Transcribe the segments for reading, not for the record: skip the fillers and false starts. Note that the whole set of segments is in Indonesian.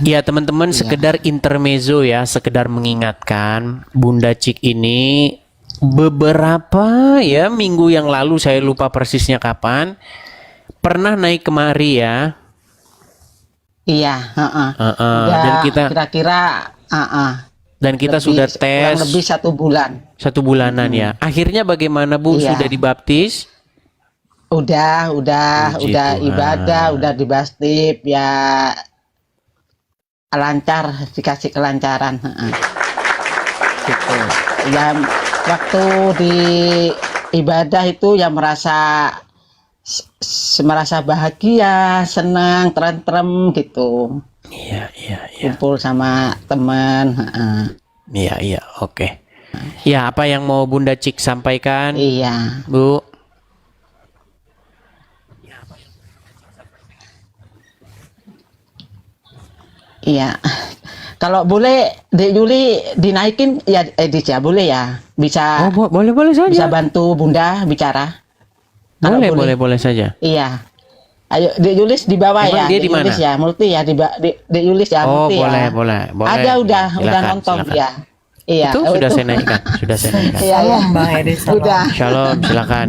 Ya teman-teman, Iya. sekedar intermezzo ya, sekedar mengingatkan Bunda Cik ini beberapa ya minggu yang lalu, saya lupa persisnya kapan, pernah naik kemari ya. Iya, heeh. Dan Udah kita kira-kira sudah kurang tes lebih 1 bulan. 1 bulanan ya. Akhirnya bagaimana Bu? Sudah Iya. dibaptis? Udah Puji ibadah, Tuhan. udah dibastip ya, lancar, dikasih kelancaran, heeh. Gitu. Ya waktu di ibadah itu ya merasa bahagia, senang, tentrem gitu. Iya, iya, iya. Kumpul sama teman, heeh. Iya, iya, oke. Ya, apa yang mau Bunda Cik sampaikan, Iya. Bu? Iya. Kalau boleh Dek Yuli dinaikin ya, Edis ya, boleh ya. Bisa Oh, boleh bisa saja. bantu Bunda bicara. Kalau Boleh saja. Iya. Ayo Dek Yulis di bawah Emang ya. dia Dek di mana? Yulis ya, Multi ya Dek Yulis ya, Oh, Multi ya. boleh. Ada udah Silakan, nonton silakan. dia. Iya. Itu sudah saya naikkan, sudah saya naikkan. Iya, iya. Salam Bang Edi, salam. Udah. Shalom, silakan.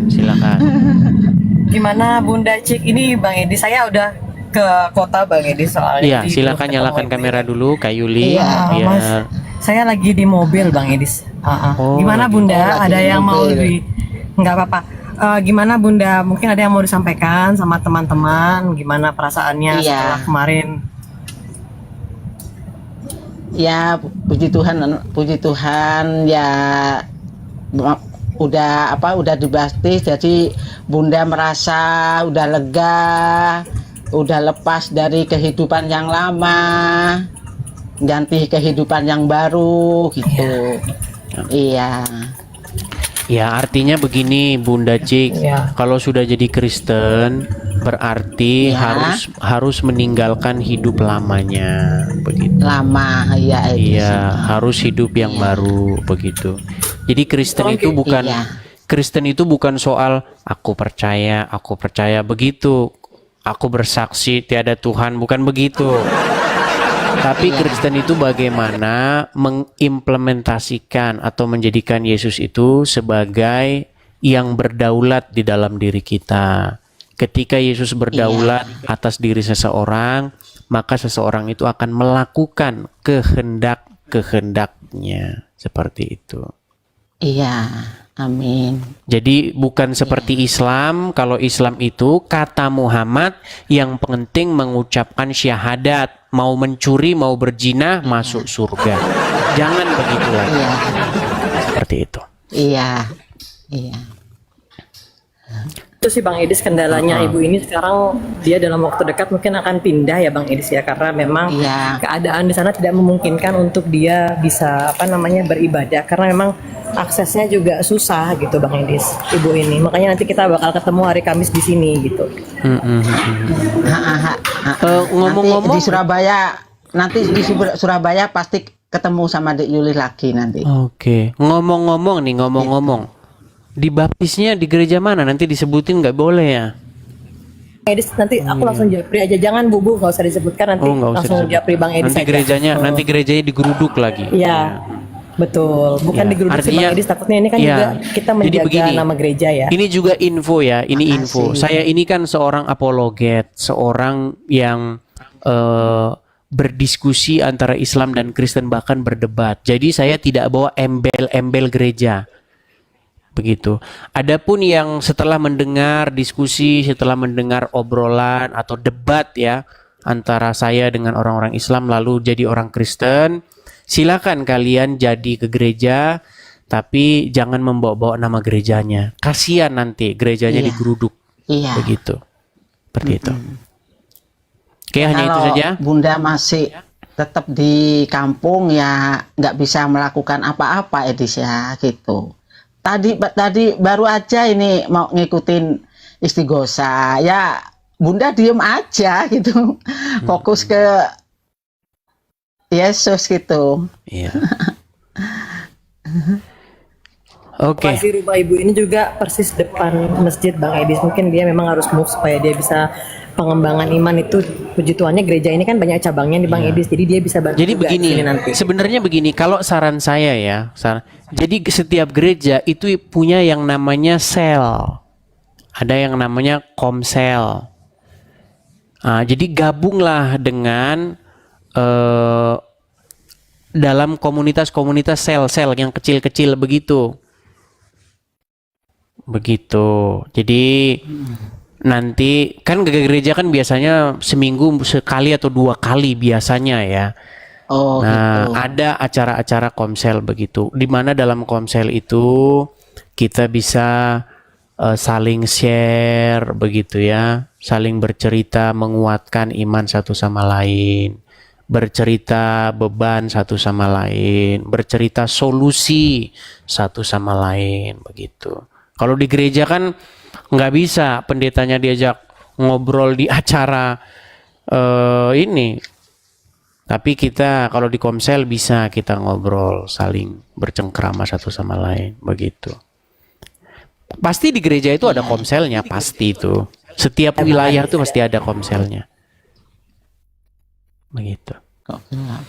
Gimana Bunda Cik ini Bang Edi? Saya udah ke kota Bang Edi soalnya. Iya, Jadi silakan belum nyalakan ketemu Ibu kamera ya. dulu, Kak Yuli. Iya, Mas. Biar Saya lagi di mobil Bang Edi. Oh, Gimana lagi. Bunda? Lagi Ada di yang mau mobil. Nggak apa-apa. Gimana Bunda? Mungkin ada yang mau disampaikan sama teman-teman? Gimana perasaannya Iya. setelah kemarin? Ya, puji Tuhan ya, udah dibaptis, jadi Bunda merasa udah lega, udah lepas dari kehidupan yang lama, ganti kehidupan yang baru gitu. Iya. Ya, artinya begini Bunda Cik, Iya. kalau sudah jadi Kristen berarti Ya. harus meninggalkan hidup lamanya, begitu. Lama ya, Iya, harus hidup yang baru, begitu. Jadi Kristen itu bukan Iya. Kristen itu bukan soal aku percaya begitu. Aku bersaksi tiada Tuhan, bukan begitu. Tapi Kristen itu bagaimana mengimplementasikan atau menjadikan Yesus itu sebagai yang berdaulat di dalam diri kita. Ketika Yesus berdaulat atas diri seseorang, maka seseorang itu akan melakukan kehendak-kehendaknya. Seperti itu. Iya. Amin. Jadi bukan seperti Islam. Kalau Islam itu kata Muhammad yang penting mengucapkan syahadat. Mau mencuri, mau berzina, masuk surga. Jangan begitu lagi. Iya. Seperti itu. Iya. Iya. Itu sih Bang Edis kendalanya ibu ini sekarang, dia dalam waktu dekat mungkin akan pindah ya Bang Edis ya, karena memang Iya. keadaan di sana tidak memungkinkan untuk dia bisa beribadah, karena memang aksesnya juga susah gitu Bang Edis, ibu ini. Makanya nanti kita bakal ketemu hari Kamis di sini gitu. Ngomong-ngomong, Nanti di Surabaya pasti ketemu sama Dek Yuli lagi nanti. Oke. Ngomong-ngomong, dibaptisnya di gereja mana? Nanti disebutin nggak boleh ya? Bang Edis nanti aku langsung japri aja, jangan Bu, nggak usah disebutkan, nanti Nggak usah langsung disebut. japri Bang Edis Nanti gerejanya digeruduk lagi. Iya. Betul, bukan Ya, digeruduk sih artinya- Bang Edis, takutnya ini kan ya, juga kita jadi menjaga begini, nama gereja ya. Ini juga info ya, ini Makasih. info. Saya ini kan seorang apologet, seorang yang berdiskusi antara Islam dan Kristen, bahkan berdebat. Jadi saya tidak bawa embel-embel gereja. Begitu. Adapun yang setelah mendengar diskusi, setelah mendengar obrolan atau debat ya antara saya dengan orang-orang Islam lalu jadi orang Kristen, silakan kalian jadi ke gereja, tapi jangan membawa-bawa nama gerejanya. Kasihan nanti gerejanya Iya. digeruduk. Iya. Begitu. Seperti itu. Oke, hanya itu Kalau saja. Bunda masih tetap di kampung ya nggak bisa melakukan apa-apa Edis ya gitu. Tadi baru aja ini mau ngikutin istighosa ya, Bunda diem aja gitu. Fokus ke Yesus gitu. Iya. Oke. Lokasi rumah ibu ini juga persis depan masjid Bang Edis. Mungkin dia memang harus move supaya dia bisa pengembangan iman itu, puji Tuhannya gereja ini kan banyak cabangnya nih Bang Edis, jadi dia bisa bantu Jadi juga begini, di sini nanti. sebenarnya begini, kalau saran saya ya, jadi setiap gereja itu punya yang namanya sel, ada yang namanya komsel. Jadi gabunglah dengan dalam komunitas-komunitas sel-sel yang kecil-kecil begitu. Begitu. Jadi nanti kan gereja kan biasanya seminggu sekali atau 2 kali biasanya ya. Oh Nah, gitu. ada acara-acara komsel begitu, di mana dalam komsel itu kita bisa saling share begitu ya, saling bercerita, menguatkan iman satu sama lain, bercerita beban satu sama lain, bercerita solusi satu sama lain begitu. Kalau di gereja kan nggak bisa pendetanya diajak ngobrol di acara ini. Tapi kita kalau di komsel bisa kita ngobrol, saling bercengkrama satu sama lain begitu. Pasti di gereja itu ada komselnya, pasti itu. Setiap wilayah tuh pasti ada komselnya. Begitu. Kok gelap?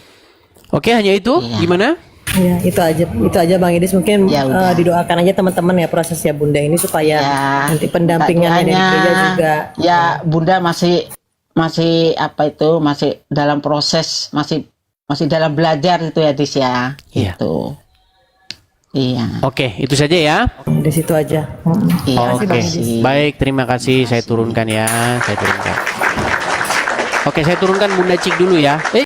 Oke, hanya itu. Iya. Gimana? Ya, itu aja Bang Edis, mungkin Ya, udah. didoakan aja teman-teman ya prosesnya Bunda ini supaya Ya, nanti pendampingannya dari doanya, gereja juga. ya Bunda masih apa itu, masih dalam proses, masih dalam belajar itu ya Dis ya. Iya. Gitu. Iya. Oke, itu saja ya. Di situ aja. Iya. Oke, Bang Edis. baik, terima kasih. Saya turunkan ya. Saya turunkan. Oke, saya turunkan Bunda Cik dulu ya.